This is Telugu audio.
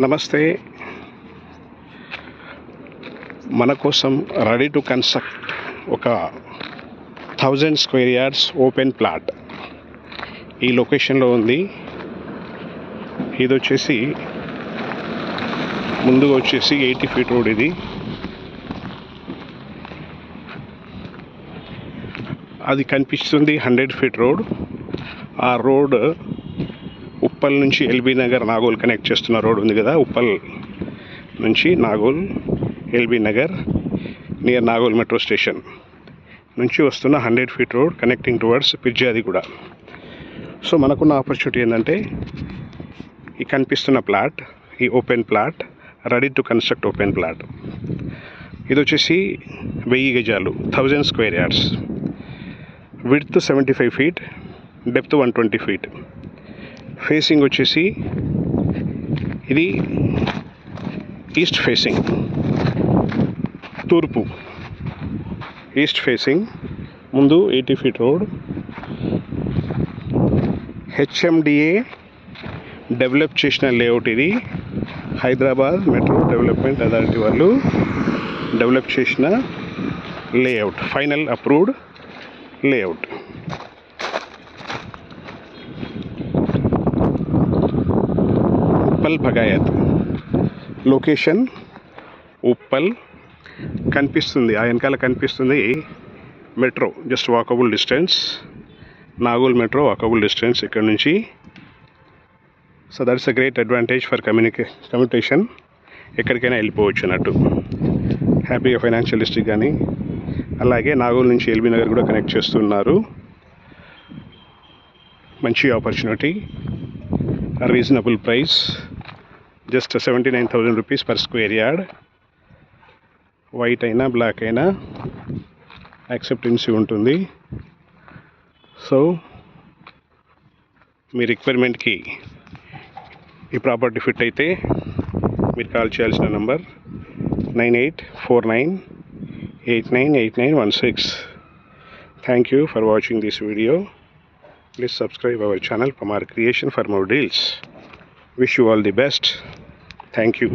నమస్తే. మన కోసం రెడీ టు కన్స్ట్రక్ట్ ఒక 1000 స్క్వేర్ యార్డ్స్ ఓపెన్ ప్లాట్ ఈ లొకేషన్లో ఉంది. ఇది వచ్చేసి ముందుగా వచ్చేసి 80 ఫీట్ రోడ్. ఇది అది కనిపిస్తుంది 100 ఫీట్ రోడ్. ఆ రోడ్ ఉప్పల్ నుంచి ఎల్బీ నగర్ నాగోల్ కనెక్ట్ చేస్తున్న రోడ్ ఉంది కదా. ఉప్పల్ నుంచి Nagole LB Nagar near Nagole metro station నుంచి వస్తున్న 100 feet road connecting towards Peerzadiguda. So మనకున్న ఆపర్చునిటీ ఏంటంటే ఈ కనిపిస్తున్న ప్లాట్, ఈ open plot, ready to construct open plot. ఇది వచ్చేసి 1000 గజాలు, 1000 square yards, width 75 feet, depth 120 feet. Facing వచ్చేసి ఇది ఈస్ట్ ఫేసింగ్, తూర్పు ఈస్ట్ ఫేసింగ్. ముందు 80 ఫీట్ రోడ్. హెచ్ఎండిఏ డెవలప్ చేసిన లేఅవుట్ ఇది. హైదరాబాద్ మెట్రో డెవలప్మెంట్ అథారిటీ వాళ్ళు డెవలప్ చేసిన layout, final approved layout. Uppal Bhagayath location Uppal. కనిపిస్తుంది ఆ వెనకాల కనిపిస్తుంది metro, just walkable distance. Nagole metro walkable distance ఇక్కడ నుంచి. So that's a great advantage for communication. ఎక్కడికైనా వెళ్ళిపోవచ్చు అన్నట్టు హ్యాపీగా. ఫైనాన్షియల్ డిస్ట్రిక్ట్ కానీ, అలాగే నాగోల్ నుంచి ఎల్బీ నగర్ కూడా కనెక్ట్ చేస్తున్నారు. మంచి opportunity, reasonable price, just 79,000 rupees per square yard. White అయినా బ్లాక్ అయినా యాక్సెప్టెన్సీ ఉంటుంది. సో మీ రిక్వైర్మెంట్కి ఈ ప్రాపర్టీ ఫిట్ అయితే మీరు కాల్ చేయాల్సిన number 9849898916. Thank you for watching this video. Please subscribe our channel Pamar Creation for more deals. Wish you all the best. Thank you.